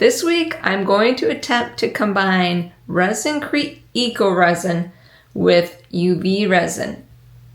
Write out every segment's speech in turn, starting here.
This week, I'm going to attempt to combine Resin Eco Resin with UV resin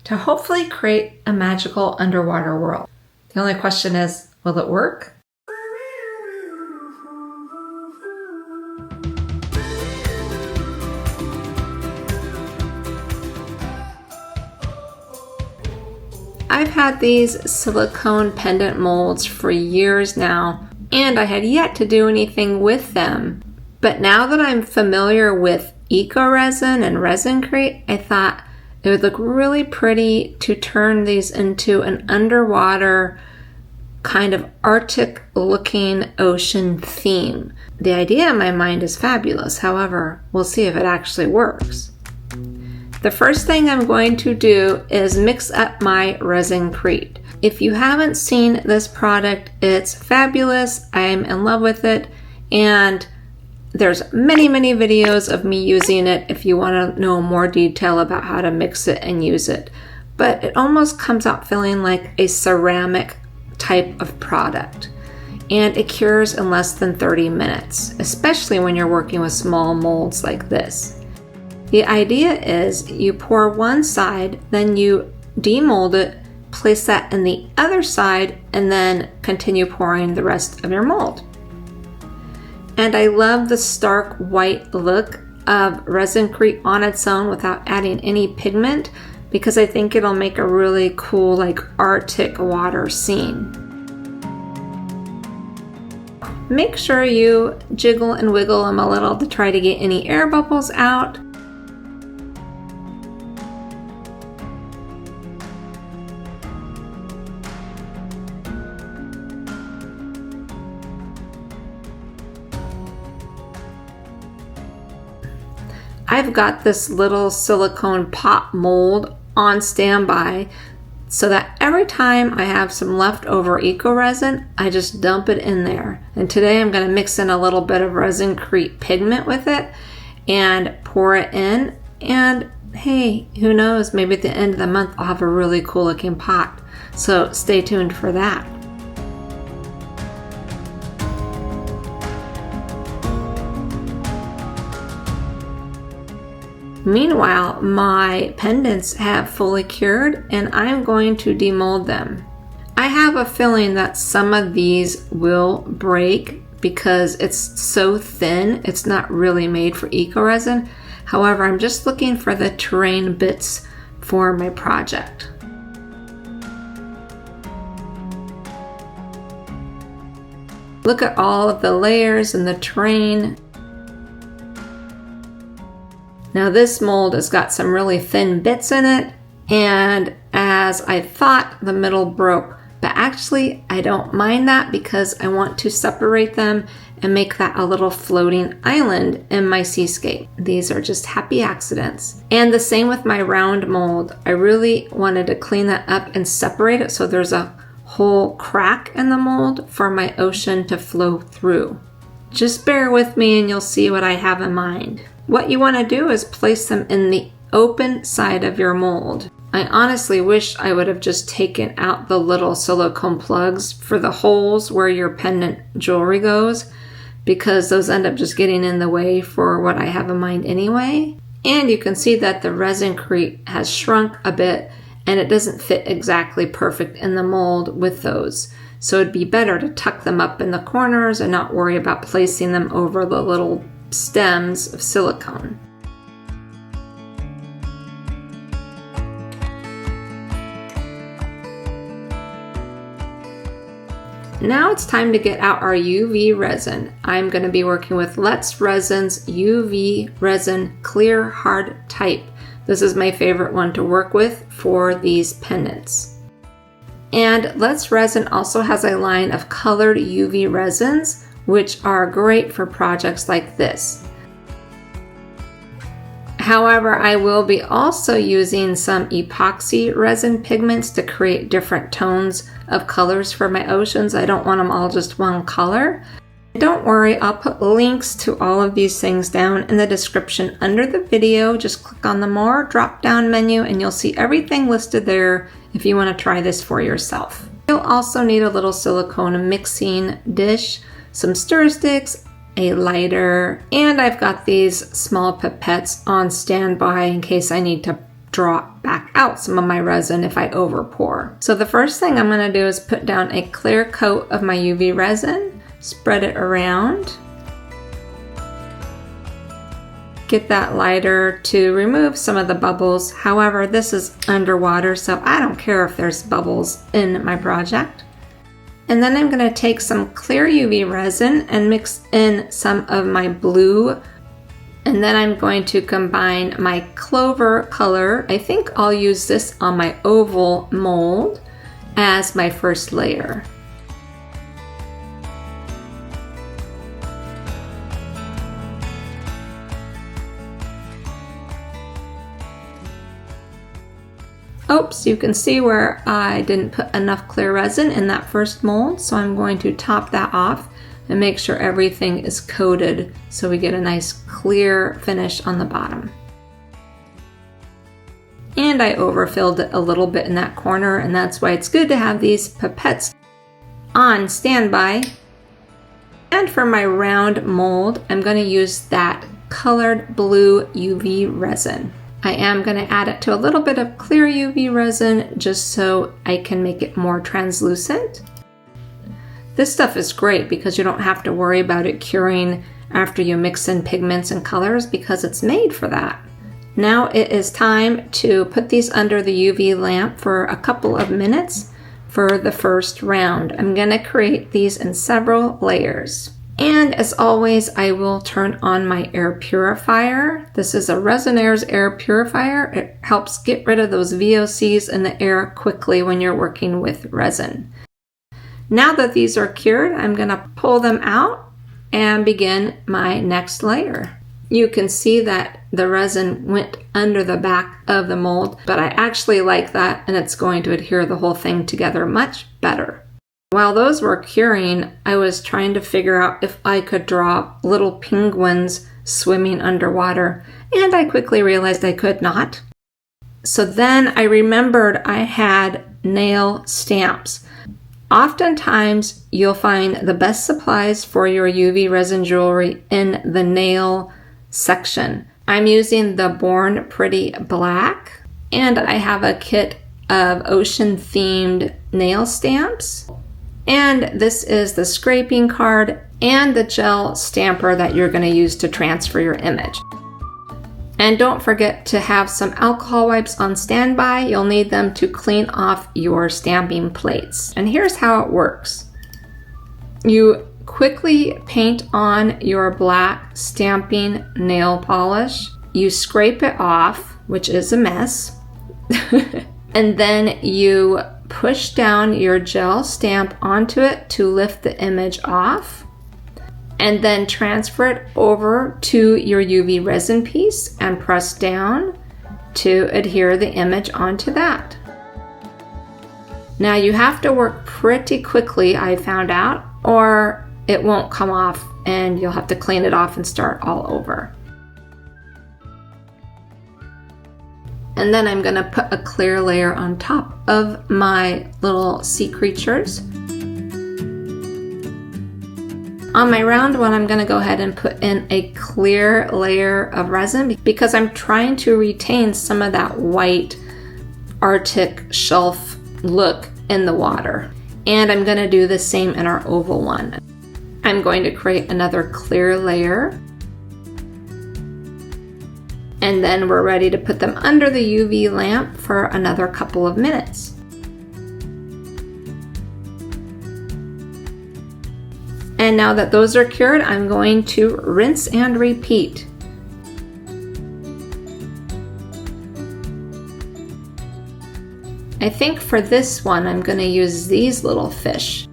to hopefully create a magical underwater world. The only question is, will it work? I've had these silicone pendant molds for years now, and I had yet to do anything with them. But now that I'm familiar with Eco Resin and Resin Crete, I thought it would look really pretty to turn these into an underwater kind of Arctic looking ocean theme. The idea in my mind is fabulous. However, we'll see if it actually works. The first thing I'm going to do is mix up my Resin Crete. If you haven't seen this product, it's fabulous. I'm in love with it, and there's many videos of me using it if you want to know more detail about how to mix it and use it. But it almost comes out feeling like a ceramic type of product, and it cures in less than 30 minutes, especially when you're working with small molds like this. The idea is you pour one side, then you demold it, place that in the other side, and then continue pouring the rest of your mold. And I love the stark white look of Resin Crete on its own without adding any pigment, because I think it'll make a really cool like Arctic water scene. Make sure you jiggle and wiggle them a little to try to get any air bubbles out. I've got this little silicone pop mold on standby so that every time I have some leftover eco resin, I just dump it in there. And today I'm going to mix in a little bit of Resin Crete pigment with it and pour it in. And hey, who knows, maybe at the end of the month I'll have a really cool looking pot. So stay tuned for that. Meanwhile, my pendants have fully cured and I'm going to demold them. I have a feeling that some of these will break because it's so thin, it's not really made for eco resin. However, I'm just looking for the terrain bits for my project. Look at all of the layers and the terrain. Now this mold has got some really thin bits in it, and as I thought, the middle broke. But actually, I don't mind that because I want to separate them and make that a little floating island in my seascape. These are just happy accidents. And the same with my round mold. I really wanted to clean that up and separate it so there's a whole crack in the mold for my ocean to flow through. Just bear with me and you'll see what I have in mind. What you want to do is place them in the open side of your mold. I honestly wish I would have just taken out the little silicone plugs for the holes where your pendant jewelry goes, because those end up just getting in the way for what I have in mind anyway. And you can see that the Resin Crete has shrunk a bit and it doesn't fit exactly perfect in the mold with those. So it'd be better to tuck them up in the corners and not worry about placing them over the little stems of silicone. Now it's time to get out our UV resin. I'm going to be working with Let's Resin's UV Resin Clear Hard Type. This is my favorite one to work with for these pendants. And Let's Resin also has a line of colored UV resins, which are great for projects like this. However, I will be also using some epoxy resin pigments to create different tones of colors for my oceans. I don't want them all just one color. Don't worry, I'll put links to all of these things down in the description under the video. Just click on the More drop-down menu and you'll see everything listed there if you want to try this for yourself. You'll also need a little silicone mixing dish, some stir sticks, a lighter, and I've got these small pipettes on standby in case I need to draw back out some of my resin if I over pour. So the first thing I'm going to do is put down a clear coat of my UV resin, spread it around, get that lighter to remove some of the bubbles. However, this is underwater, so I don't care if there's bubbles in my project. And then I'm going to take some clear UV resin and mix in some of my blue. And then I'm going to combine my clover color. I think I'll use this on my oval mold as my first layer. Oops, you can see where I didn't put enough clear resin in that first mold, so I'm going to top that off and make sure everything is coated so we get a nice clear finish on the bottom. And I overfilled it a little bit in that corner, and that's why it's good to have these pipettes on standby. And for my round mold, I'm going to use that colored blue UV resin. I am going to add it to a little bit of clear UV resin just so I can make it more translucent. This stuff is great because you don't have to worry about it curing after you mix in pigments and colors because it's made for that. Now it is time to put these under the UV lamp for a couple of minutes for the first round. I'm going to create these in several layers. And as always, I will turn on my air purifier. This is a Resinaire's air purifier. It helps get rid of those VOCs in the air quickly when you're working with resin. Now that these are cured, I'm going to pull them out and begin my next layer. You can see that the resin went under the back of the mold, but I actually like that, and it's going to adhere the whole thing together much better. While those were curing, I was trying to figure out if I could draw little penguins swimming underwater, and I quickly realized I could not. So then I remembered I had nail stamps. Oftentimes, you'll find the best supplies for your UV resin jewelry in the nail section. I'm using the Born Pretty Black, and I have a kit of ocean-themed nail stamps. And this is the scraping card and the gel stamper that you're going to use to transfer your image. And don't forget to have some alcohol wipes on standby. You'll need them to clean off your stamping plates. And here's how it works. You quickly paint on your black stamping nail polish. You scrape it off, which is a mess. And then you push down your gel stamp onto it to lift the image off, and then transfer it over to your UV resin piece and press down to adhere the image onto that. Now you have to work pretty quickly, I found out, or it won't come off and you'll have to clean it off and start all over. And then I'm going to put a clear layer on top of my little sea creatures. On my round one, I'm going to go ahead and put in a clear layer of resin because I'm trying to retain some of that white Arctic shelf look in the water. And I'm going to do the same in our oval one. I'm going to create another clear layer. And then we're ready to put them under the UV lamp for another couple of minutes. And now that those are cured, I'm going to rinse and repeat. I think for this one, I'm going to use these little fish.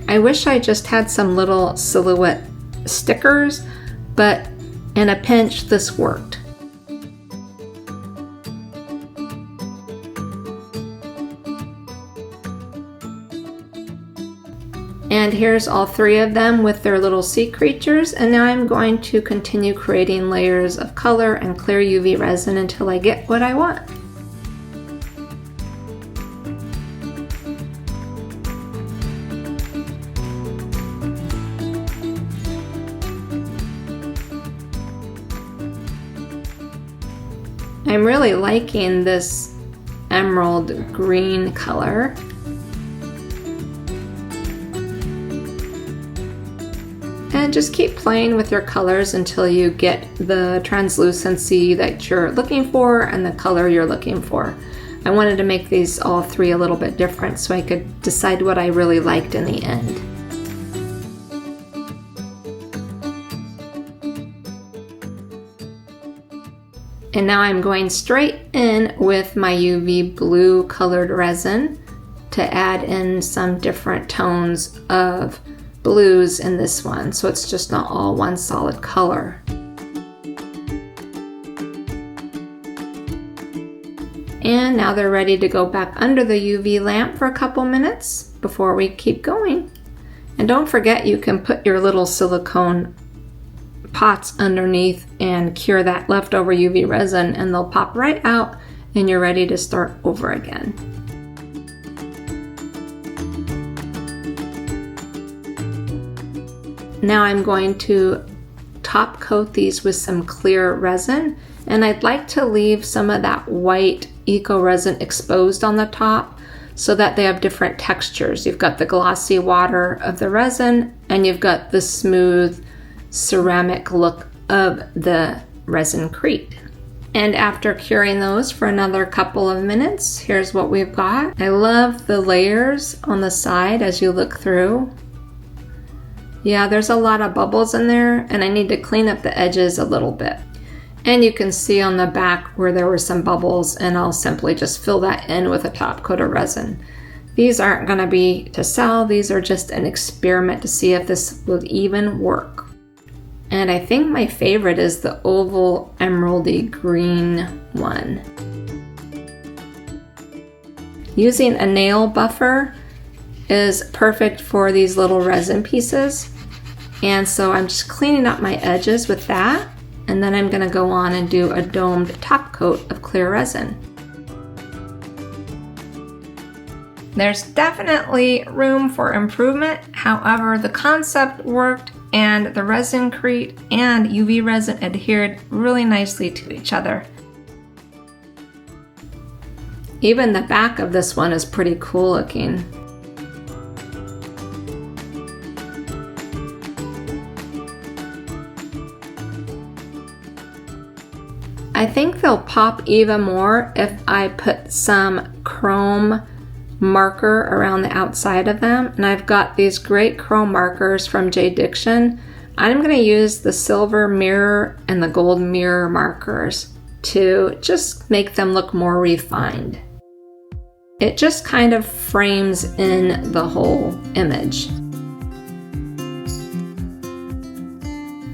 I wish I just had some little silhouette stickers, but in a pinch, this worked. And here's all three of them with their little sea creatures, and now I'm going to continue creating layers of color and clear UV resin until I get what I want. I'm really liking this emerald green color. And just keep playing with your colors until you get the translucency that you're looking for and the color you're looking for. I wanted to make these all three a little bit different so I could decide what I really liked in the end. And now I'm going straight in with my UV blue colored resin to add in some different tones of blues in this one, so it's just not all one solid color. And now they're ready to go back under the UV lamp for a couple minutes before we keep going. And don't forget, you can put your little silicone pots underneath and cure that leftover UV resin, and they'll pop right out and you're ready to start over again. Now I'm going to top coat these with some clear resin, and I'd like to leave some of that white eco resin exposed on the top so that they have different textures. You've got the glossy water of the resin and you've got the smooth ceramic look of the resin-crete. And after curing those for another couple of minutes, here's what we've got. I love the layers on the side as you look through. Yeah, there's a lot of bubbles in there and I need to clean up the edges a little bit. And you can see on the back where there were some bubbles, and I'll simply just fill that in with a top coat of resin. These aren't going to be to sell, these are just an experiment to see if this will even work. And I think my favorite is the oval emeraldy green one. Using a nail buffer is perfect for these little resin pieces. And so I'm just cleaning up my edges with that, and then I'm going to go on and do a domed top coat of clear resin. There's definitely room for improvement. However, the concept worked and the resin-crete and UV resin adhered really nicely to each other. Even the back of this one is pretty cool looking. I think they'll pop even more if I put some chrome marker around the outside of them. And I've got these great chrome markers from J. Diction. I'm going to use the silver mirror and the gold mirror markers to just make them look more refined. It just kind of frames in the whole image.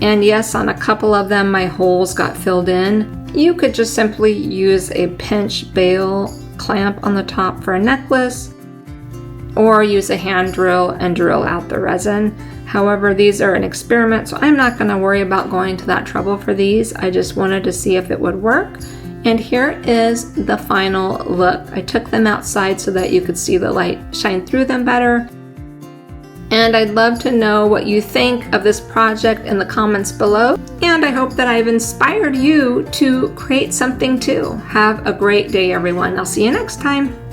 And yes, on a couple of them my holes got filled in. You could just simply use a pinch bail clamp on the top for a necklace, or use a hand drill and drill out the resin. However, these are an experiment, so I'm not going to worry about going to that trouble for these. I just wanted to see if it would work. And here is the final look. I took them outside so that you could see the light shine through them better. And I'd love to know what you think of this project in the comments below. And I hope that I've inspired you to create something too. Have a great day, everyone. I'll see you next time.